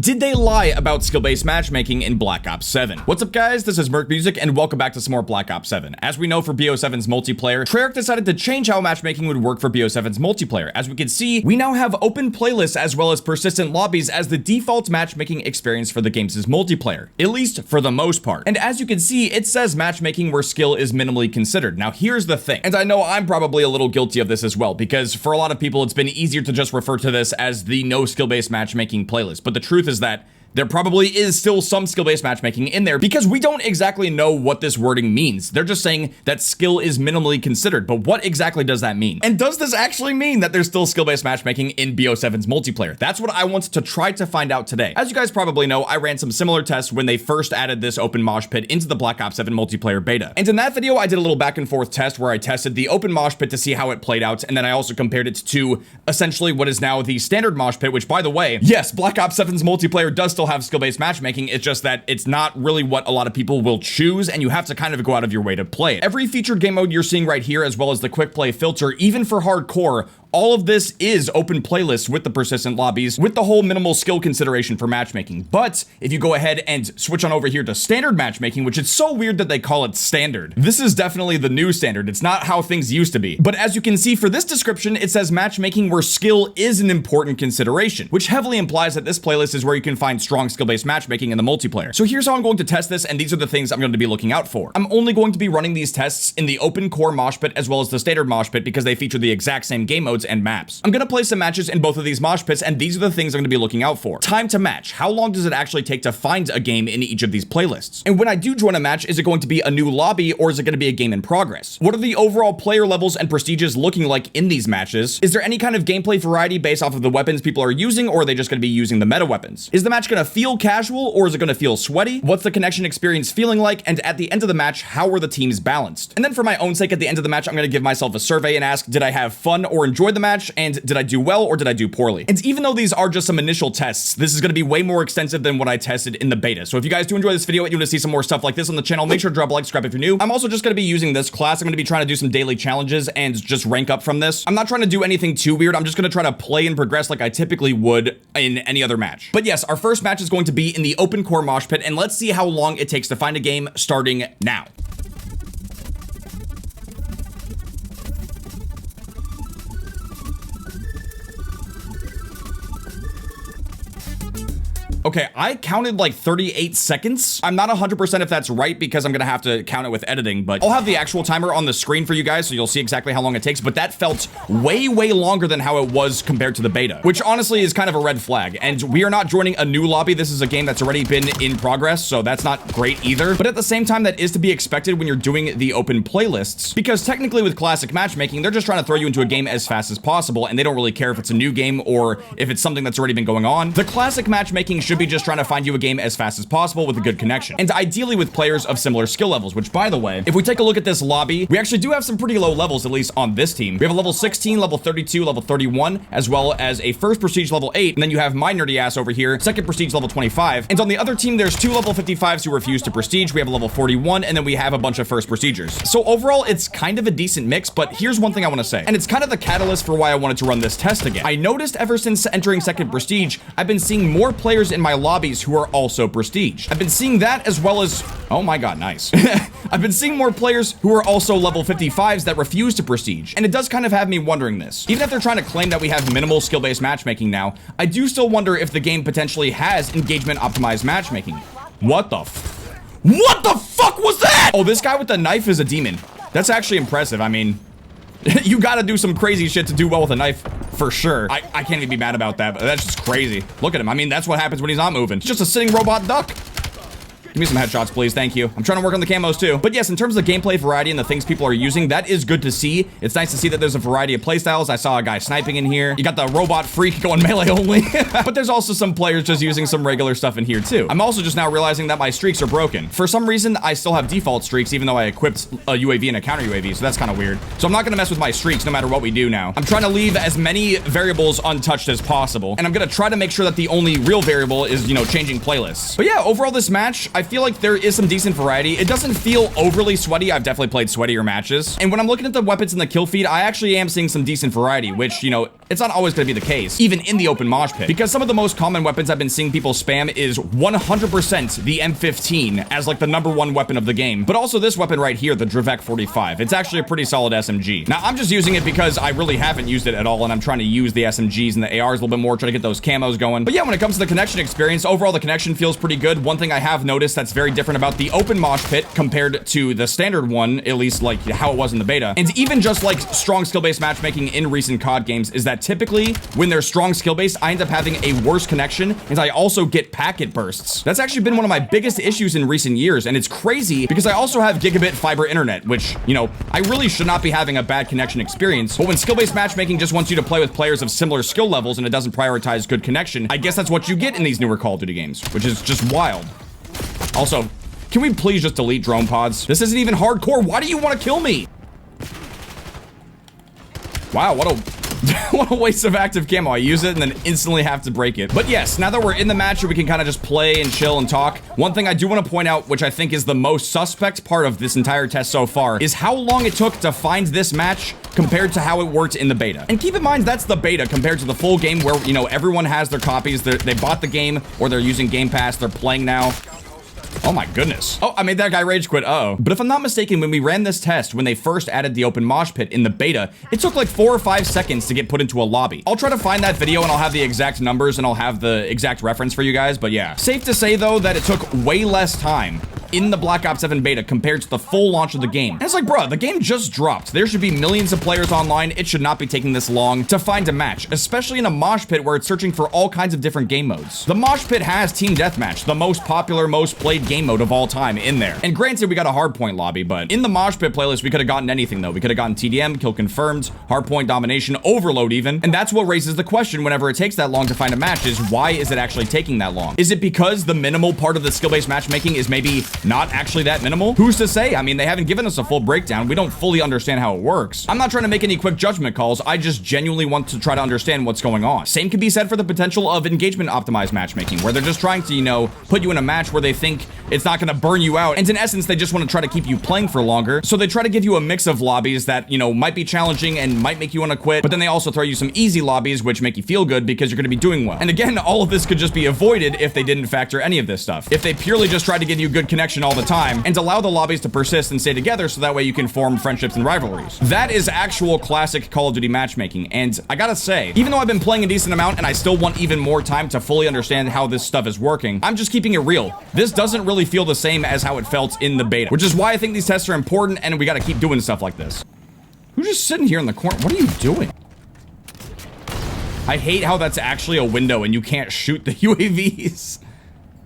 Did they lie about skill-based matchmaking in Black Ops 7? What's up, guys? This is Merc Music, and welcome back to some more Black Ops 7. As we know, for BO7's multiplayer, Treyarch decided to change how matchmaking would work for BO7's multiplayer. As we can see, we now have open playlists as well as persistent lobbies as the default matchmaking experience for the game's multiplayer, at least for the most part. And as you can see, it says matchmaking where skill is minimally considered. Now, here's the thing, and I know I'm probably a little guilty of this as well, because for a lot of people, it's been easier to just refer to this as the no skill-based matchmaking playlist. But the truth is that there probably is still some skill-based matchmaking in there because we don't exactly know what this wording means. They're just saying that skill is minimally considered, but what exactly does that mean? And does this actually mean that there's still skill-based matchmaking in BO7's multiplayer? That's what I want to try to find out today. As you guys probably know, I ran some similar tests when they first added this open mosh pit into the Black Ops 7 multiplayer beta. And in that video, I did a little back and forth test where I tested the open mosh pit to see how it played out, and then I also compared it to essentially what is now the standard mosh pit, which, by the way, yes, Black Ops 7's multiplayer does still have skill-based matchmaking. It's just that it's not really what a lot of people will choose, and you have to kind of go out of your way to play it. Every featured game mode you're seeing right here, as well as the quick play filter, even for hardcore, all of this is open playlists with the persistent lobbies, with the whole minimal skill consideration for matchmaking. But if you go ahead and switch on over here to standard matchmaking, which is so weird that they call it standard, this is definitely the new standard. It's not how things used to be. But as you can see for this description, it says matchmaking where skill is an important consideration, which heavily implies that this playlist is where you can find strong skill-based matchmaking in the multiplayer. So here's how I'm going to test this, and these are the things I'm going to be looking out for. I'm only going to be running these tests in the open core mosh pit as well as the standard mosh pit because they feature the exact same game modes and maps. I'm gonna play some matches in both of these mosh pits, and these are the things I'm gonna be looking out for. Time to match. How long does it actually take to find a game in each of these playlists? And when I do join a match, is it going to be a new lobby or is it gonna be a game in progress? What are the overall player levels and prestiges looking like in these matches? Is there any kind of gameplay variety based off of the weapons people are using, or are they just gonna be using the meta weapons? Is the match gonna feel casual or is it gonna feel sweaty? What's the connection experience feeling like? And at the end of the match, how are the teams balanced? And then for my own sake, at the end of the match, I'm gonna give myself a survey and ask, did I have fun or enjoy the match? And did I do well or did I do poorly? And even though these are just some initial tests, this is going to be way more extensive than what I tested in the beta. So if you guys do enjoy this video and you want to see some more stuff like this on the channel, make sure to drop a like, subscribe if you're new. I'm also just going to be using this class. I'm going to be trying to do some daily challenges and just rank up from this. I'm not trying to do anything too weird. I'm just going to try to play and progress like I typically would in any other match. But yes, our first match is going to be in the open core mosh pit, and let's see how long it takes to find a game starting now. Okay, I counted like 38 seconds. I'm not 100% if that's right because I'm gonna have to count it with editing, but I'll have the actual timer on the screen for you guys so you'll see exactly how long it takes, but that felt way longer than how it was compared to the beta, which honestly is kind of a red flag. And we are not joining a new lobby. This is a game that's already been in progress, so that's not great either. But at the same time, that is to be expected when you're doing the open playlists, because technically with classic matchmaking, they're just trying to throw you into a game as fast as possible, and they don't really care if it's a new game or if it's something that's already been going on. The classic matchmaking should be just trying to find you a game as fast as possible with a good connection, and ideally with players of similar skill levels, which, by the way, if we take a look at this lobby, we actually do have some pretty low levels, at least on this team. We have a level 16, level 32, level 31, as well as a first prestige level 8, and then you have my nerdy ass over here, second prestige level 25, and on the other team, there's two level 55s who refuse to prestige. We have a level 41, and then we have a bunch of first prestigers. So overall, it's kind of a decent mix, but here's one thing I want to say, and it's kind of the catalyst for why I wanted to run this test again. I noticed ever since entering second prestige, I've been seeing more players in my lobbies who are also prestige. I've been seeing that as well as, oh my god, nice. I've been seeing more players who are also level 55s that refuse to prestige, and it does kind of have me wondering this. Even if they're trying to claim that we have minimal skill-based matchmaking now, I do still wonder if the game potentially has engagement optimized matchmaking. What the fuck was that? Oh, this guy with the knife is a demon. That's actually impressive. I mean, you gotta do some crazy shit to do well with a knife, for sure. I can't even be mad about that, but that's just crazy. Look at him. I mean, that's what happens when he's not moving. It's just a sitting robot duck. Give me some headshots, please. Thank you. I'm trying to work on the camos too. But yes, in terms of the gameplay variety and the things people are using, that is good to see. It's nice to see that there's a variety of playstyles. I saw a guy sniping in here. You got the robot freak going melee only. But there's also some players just using some regular stuff in here too. I'm also just now realizing that my streaks are broken. For some reason, I still have default streaks, even though I equipped a UAV and a counter UAV, so that's kind of weird. So I'm not gonna mess with my streaks no matter what we do now. I'm trying to leave as many variables untouched as possible, and I'm gonna try to make sure that the only real variable is, you know, changing playlists. But yeah, overall this match, I feel like there is some decent variety. It doesn't feel overly sweaty. I've definitely played sweatier matches. And when I'm looking at the weapons in the kill feed, I actually am seeing some decent variety, which, you know, it's not always going to be the case, even in the open mosh pit, because some of the most common weapons I've been seeing people spam is 100% the M15 as like the #1 weapon of the game, but also this weapon right here, the Drivek 45. It's actually a pretty solid SMG. Now, I'm just using it because I really haven't used it at all, and I'm trying to use the SMGs and the ARs a little bit more, try to get those camos going. But yeah, when it comes to the connection experience, overall the connection feels pretty good. One thing I have noticed that's very different about the open mosh pit compared to the standard one, at least like how it was in the beta, and even just like strong skill-based matchmaking in recent COD games, is that typically when there's strong skill-based, I end up having a worse connection, and I also get packet bursts. That's actually been one of my biggest issues in recent years, and it's crazy because I also have gigabit fiber internet, which, you know, I really should not be having a bad connection experience, but when skill-based matchmaking just wants you to play with players of similar skill levels and it doesn't prioritize good connection, I guess that's what you get in these newer Call of Duty games, which is just wild. Also, can we please just delete drone pods? This isn't even hardcore. Why do you want to kill me? Wow, what a what a waste of active camo. I use it and then instantly have to break it. But yes, now that we're in the match, we can kind of just play and chill and talk. One thing I do want to point out, which I think is the most suspect part of this entire test so far, is how long it took to find this match compared to how it worked in the beta. And keep in mind, that's the beta compared to the full game where, you know, everyone has their copies. They bought the game or they're using Game Pass. They're playing now. Oh my goodness. Oh, I made that guy rage quit. Uh-oh. But if I'm not mistaken, when we ran this test, when they first added the open mosh pit in the beta, it took like 4 or 5 seconds to get put into a lobby. I'll try to find that video and I'll have the exact numbers and I'll have the exact reference for you guys. But yeah, safe to say though that it took way less time in the Black Ops 7 beta compared to the full launch of the game. And it's like, bruh, the game just dropped. There should be millions of players online. It should not be taking this long to find a match, especially in a mosh pit where it's searching for all kinds of different game modes. The mosh pit has Team Deathmatch, the most popular, most played game mode of all time in there. And granted, we got a hardpoint lobby, but in the mosh pit playlist, we could have gotten anything though. We could have gotten TDM, kill confirmed, hardpoint domination, overload even. And that's what raises the question whenever it takes that long to find a match is why is it actually taking that long? Is it because the minimal part of the skill-based matchmaking is maybe not actually that minimal? Who's to say? I mean, they haven't given us a full breakdown. We don't fully understand how it works. I'm not trying to make any quick judgment calls. I just genuinely want to try to understand what's going on. Same can be said for the potential of engagement optimized matchmaking, where they're just trying to, you know, put you in a match where they think it's not going to burn you out. And in essence, they just want to try to keep you playing for longer. So they try to give you a mix of lobbies that, you know, might be challenging and might make you want to quit. But then they also throw you some easy lobbies, which make you feel good because you're going to be doing well. And again, all of this could just be avoided if they didn't factor any of this stuff. If they purely just tried to give you good connection all the time and allow the lobbies to persist and stay together so that way you can form friendships and rivalries. That is actual classic Call of Duty matchmaking. And I gotta say, even though I've been playing a decent amount and I still want even more time to fully understand how this stuff is working, I'm just keeping it real. This doesn't really feel the same as how it felt in the beta, which is why I think these tests are important and we gotta keep doing stuff like this. Who's just sitting here in the corner? What are you doing? I hate how that's actually a window and you can't shoot the UAVs.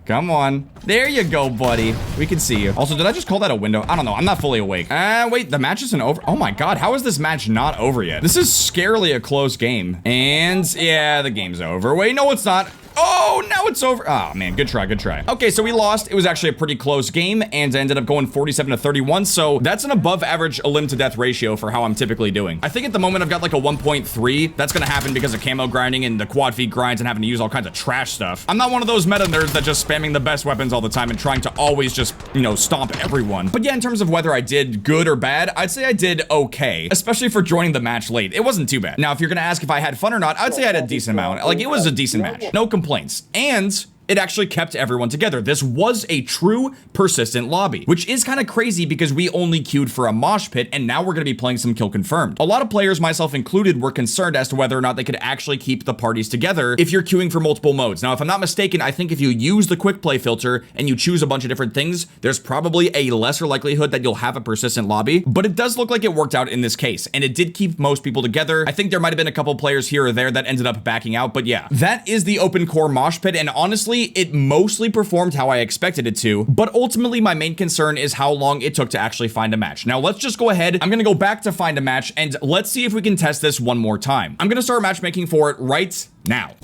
Come on. There you go, buddy. We can see you. Also, did I just call that a window? I don't know. I'm not fully awake. Wait, the match isn't over. Oh my God. How is this match not over yet? This is scarily a close game. And yeah, the game's over. Wait, no, it's not. Oh, now it's over. Oh man, good try, good try. Okay, so we lost. It was actually a pretty close game and I ended up going 47-31. So that's an above average elim to death ratio for how I'm typically doing. I think at the moment I've got like a 1.3. That's gonna happen because of camo grinding and the quad feed grinds and having to use all kinds of trash stuff. I'm not one of those meta nerds that just spamming the best weapons all the time and trying to always just, you know, stomp everyone. But yeah, in terms of whether I did good or bad, I'd say I did okay, especially for joining the match late. It wasn't too bad. Now, if you're gonna ask if I had fun or not, I'd say I had a decent amount. Like, it was a decent match. No complaints. And it actually kept everyone together. This was a true persistent lobby, which is kind of crazy because we only queued for a mosh pit and now we're going to be playing some kill confirmed. A lot of players, myself included, were concerned as to whether or not they could actually keep the parties together if you're queuing for multiple modes. Now, if I'm not mistaken, I think if you use the quick play filter and you choose a bunch of different things, there's probably a lesser likelihood that you'll have a persistent lobby, but it does look like it worked out in this case and it did keep most people together. I think there might have been a couple players here or there that ended up backing out, but yeah, that is the open core mosh pit. And honestly, it mostly performed how I expected it to, but ultimately my main concern is how long it took to actually find a match. Now let's just go ahead. I'm gonna go back to find a match and let's see if we can test this one more time. I'm gonna start matchmaking for it right now.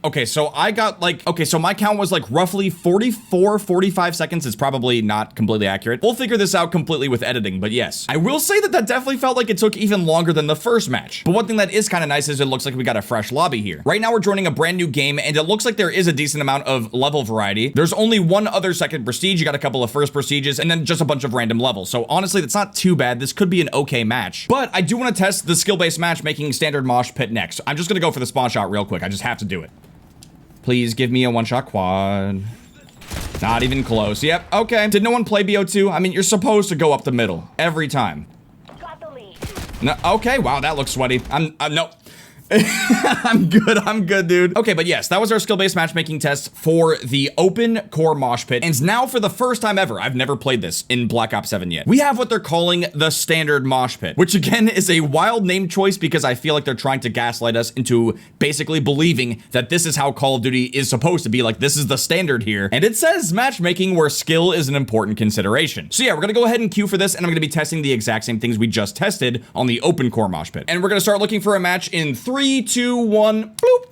Okay, so I got like, okay, so my count was like roughly 44, 45 seconds. It's probably not completely accurate. We'll figure this out completely with editing, but yes. I will say that definitely felt like it took even longer than the first match. But one thing that is kind of nice is it looks like we got a fresh lobby here. Right now we're joining a brand new game, and it looks like there is a decent amount of level variety. There's only one other second prestige. You got a couple of first prestiges, and then just a bunch of random levels. So honestly, that's not too bad. This could be an okay match. But I do want to test the skill-based matchmaking standard mosh pit next. I'm just gonna go for the spawn shot real quick. I just have to do it. Please give me a one-shot quad. Not even close. Yep, okay. Did no one play BO2? I mean, you're supposed to go up the middle every time. No, okay, wow, that looks sweaty. No. I'm good, dude. Okay, but yes, that was our skill-based matchmaking test for the open core mosh pit. And now for the first time ever, I've never played this in Black Ops 7 yet. We have what they're calling the standard mosh pit, which again is a wild name choice because I feel like they're trying to gaslight us into basically believing that this is how Call of Duty is supposed to be. Like, this is the standard here. And it says matchmaking where skill is an important consideration. So yeah, we're gonna go ahead and queue for this, and I'm gonna be testing the exact same things we just tested on the open core mosh pit. And we're gonna start looking for a match in 3, 2, 1, bloop.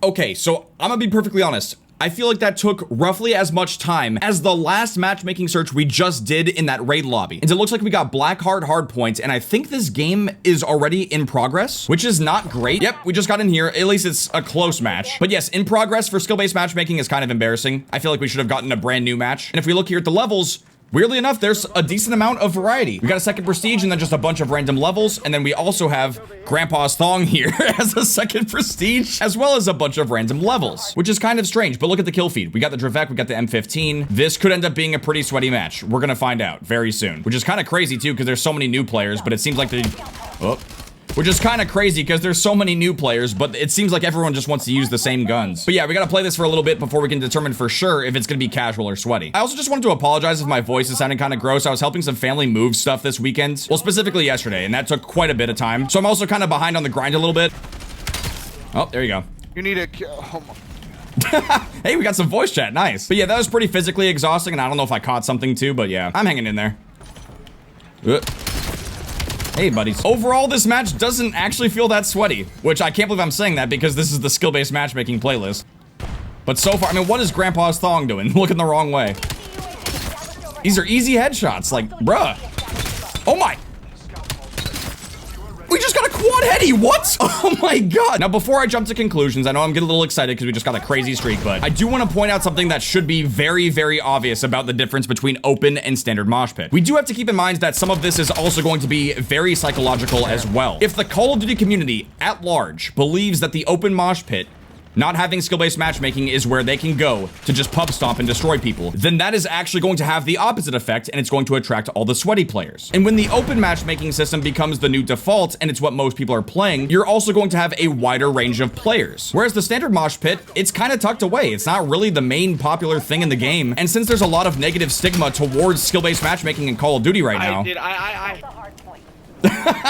Okay, so I'm gonna be perfectly honest. I feel like that took roughly as much time as the last matchmaking search we just did in that raid lobby. And it looks like we got black hard points, and I think this game is already in progress, which is not great. Yep, we just got in here. At least it's a close match. But yes, in progress for skill-based matchmaking is kind of embarrassing. I feel like we should have gotten a brand new match. And if we look here at the levels, weirdly enough, there's a decent amount of variety. We got a second prestige and then just a bunch of random levels. And then we also have Grandpa's Thong here as a second prestige, as well as a bunch of random levels, which is kind of strange. But look at the kill feed. We got the Dravec, we got the M15. This could end up being a pretty sweaty match. We're gonna find out very soon, which is kind of crazy too, because there's so many new players, but it seems like which is kind of crazy because there's so many new players, but it seems like everyone just wants to use the same guns. But yeah, we gotta play this for a little bit before we can determine for sure if it's gonna be casual or sweaty. I also just wanted to apologize if my voice is sounding kind of gross. I was helping some family move stuff this weekend. Well, specifically yesterday, and that took quite a bit of time. So I'm also kind of behind on the grind a little bit. Oh, there you go. You need a... Oh my... Hey, we got some voice chat. Nice. But yeah, that was pretty physically exhausting, and I don't know if I caught something too, but yeah, I'm hanging in there. Hey, buddies. Overall, this match doesn't actually feel that sweaty, which I can't believe I'm saying that because this is the skill-based matchmaking playlist. But so far, I mean, what is Grandpa's Thong doing? Looking the wrong way. These are easy headshots, like, bruh. Oh my. We just got a quad heady, what? Oh my god. Now, before I jump to conclusions, I know I'm getting a little excited because we just got a crazy streak, but I do want to point out something that should be very, very obvious about the difference between open and standard mosh pit. We do have to keep in mind that some of this is also going to be very psychological as well. If the Call of Duty community at large believes that the open mosh pit, not having skill-based matchmaking, is where they can go to just pub stomp and destroy people, then that is actually going to have the opposite effect, and it's going to attract all the sweaty players. And when the open matchmaking system becomes the new default, and it's what most people are playing, you're also going to have a wider range of players. Whereas the standard mosh pit, it's kind of tucked away. It's not really the main popular thing in the game, and since there's a lot of negative stigma towards skill-based matchmaking in Call of Duty right now,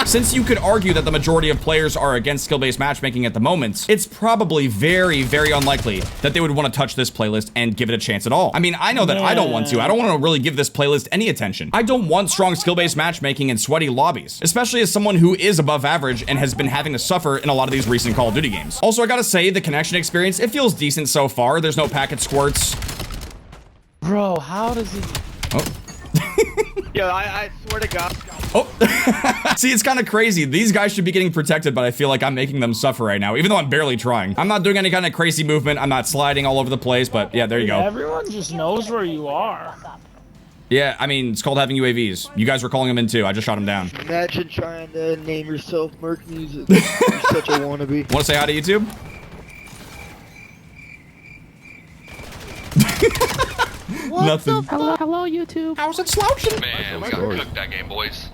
since you could argue that the majority of players are against skill-based matchmaking at the moment, it's probably very, very unlikely that they would want to touch this playlist and give it a chance at all. I mean, I know that I don't want to. I don't want to really give this playlist any attention. I don't want strong skill-based matchmaking in sweaty lobbies, especially as someone who is above average and has been having to suffer in a lot of these recent Call of Duty games. Also, I gotta say, the connection experience, it feels decent so far. There's no packet squirts. Bro, how does he... Oh. Yo, I swear to God. Oh, see, it's kind of crazy. These guys should be getting protected, but I feel like I'm making them suffer right now, even though I'm barely trying. I'm not doing any kind of crazy movement. I'm not sliding all over the place, but yeah, there you go. Everyone just knows where you are. Yeah, I mean, it's called having UAVs. You guys were calling them in too. I just shot them down. Imagine trying to name yourself Merc Music. You're such a wannabe. Want to say hi to YouTube? What Nothing. Hello, YouTube. How's it slouching? Man, we gotta cook that game, boys.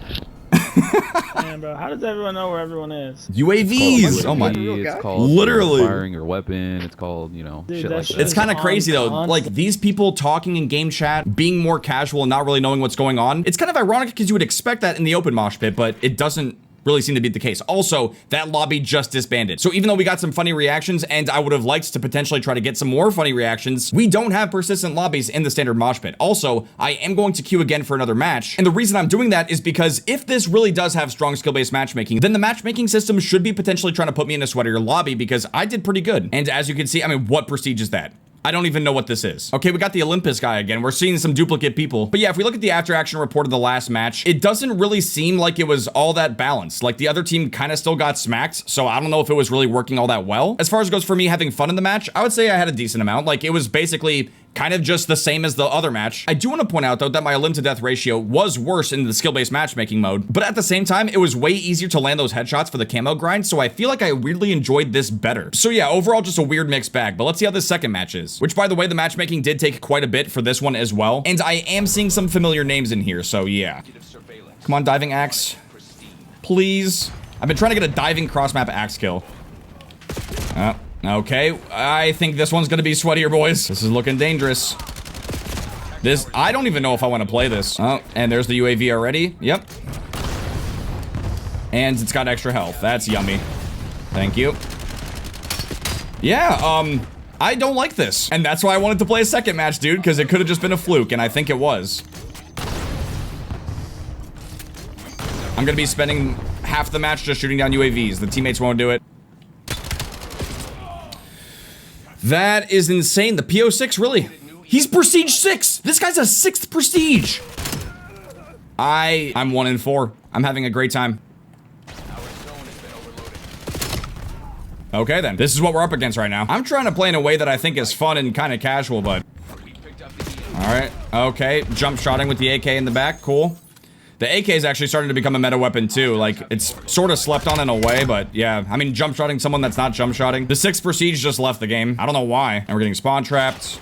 Man, bro, how does everyone know where everyone is? UAVs! Oh my. It's called Literally firing your weapon. It's called, you know, Dude, shit that like shit that. It's kind of crazy though, on. like these people talking in game chat, being more casual and not really knowing what's going on. It's kind of ironic because you would expect that in the open mosh pit, but it doesn't really seem to be the case. Also, that lobby just disbanded. So even though we got some funny reactions, and I would have liked to potentially try to get some more funny reactions, we don't have persistent lobbies in the standard mosh pit. Also, I am going to queue again for another match. And the reason I'm doing that is because if this really does have strong skill-based matchmaking, then the matchmaking system should be potentially trying to put me in a sweatier lobby because I did pretty good. And as you can see, I mean, what prestige is that? I don't even know what this is. Okay, we got the Olympus guy again. We're seeing some duplicate people. But yeah, if we look at the after action report of the last match, it doesn't really seem like it was all that balanced. Like the other team kind of still got smacked. So I don't know if it was really working all that well. As far as it goes for me having fun in the match, I would say I had a decent amount. Like it was basically kind of just the same as the other match. I do want to point out though that my elim to death ratio was worse in the skill-based matchmaking mode, but at the same time, it was way easier to land those headshots for the camo grind, so I feel like I weirdly enjoyed this better. So yeah, overall just a weird mixed bag, but let's see how this second match is. Which by the way, the matchmaking did take quite a bit for this one as well, and I am seeing some familiar names in here, so yeah. Come on, diving axe. Please. I've been trying to get a diving cross-map axe kill. Okay, I think this one's gonna be sweatier, boys. This is looking dangerous. I don't even know if I want to play this. Oh, and there's the UAV already. Yep. And it's got extra health. That's yummy. Thank you. Yeah, I don't like this. And that's why I wanted to play a second match, dude, because it could have just been a fluke, and I think it was. I'm gonna be spending half the match just shooting down UAVs. The teammates won't do it. That is insane. The PO6, really? He's prestige 6. This guy's a 6th prestige. I'm 1 in 4. I'm having a great time. Okay, then. This is what we're up against right now. I'm trying to play in a way that I think is fun and kind of casual, but... Alright. Okay. Jump shotting with the AK in the back. Cool. The AK is actually starting to become a meta weapon too. Like, it's sort of slept on in a way, but yeah. I mean, jump shotting someone that's not jump shotting. The 6th prestige just left the game. I don't know why. And we're getting spawn trapped.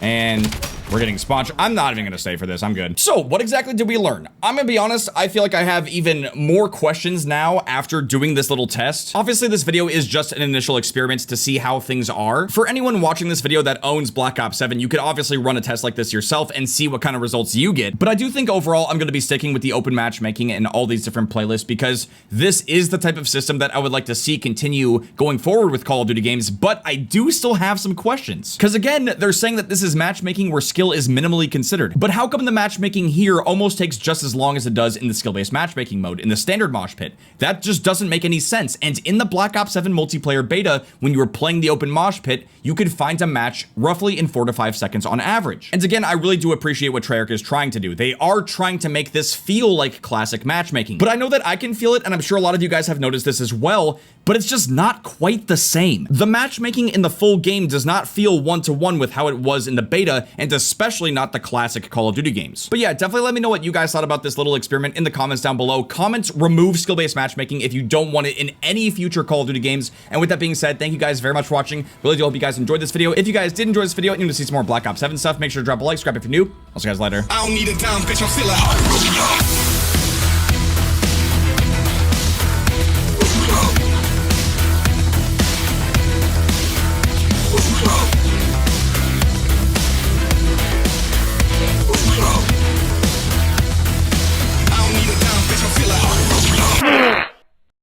And we're getting spawn trapped. I'm not even gonna stay for this. I'm good. So, what exactly did we learn? I'm gonna be honest, I feel like I have even more questions now after doing this little test. Obviously, this video is just an initial experiment to see how things are. For anyone watching this video that owns Black Ops 7, you could obviously run a test like this yourself and see what kind of results you get. But I do think overall, I'm gonna be sticking with the open matchmaking and all these different playlists because this is the type of system that I would like to see continue going forward with Call of Duty games, but I do still have some questions. Because again, they're saying that this is matchmaking where skill is minimally considered. But how come the matchmaking here almost takes just as long as it does in the skill-based matchmaking mode in the standard mosh pit? That just doesn't make any sense. And in the Black Ops 7 multiplayer beta, when you were playing the open mosh pit, you could find a match roughly in 4 to 5 seconds on average. And again, I really do appreciate what Treyarch is trying to do. They are trying to make this feel like classic matchmaking. But I know that I can feel it, and I'm sure a lot of you guys have noticed this as well, but it's just not quite the same. The matchmaking in the full game does not feel one-to-one with how it was in the beta, and especially not the classic Call of Duty games. But yeah, definitely let me know what you guys thought about this little experiment in the comments down below. Comments remove skill-based matchmaking if you don't want it in any future Call of Duty games. And with that being said, thank you guys very much for watching. Really do hope you guys enjoyed this video. If you guys did enjoy this video and you want to see some more Black Ops 7 stuff, make sure to drop a like, subscribe if you're new. I'll see you guys later. I don't need a dime, bitch, I'm still a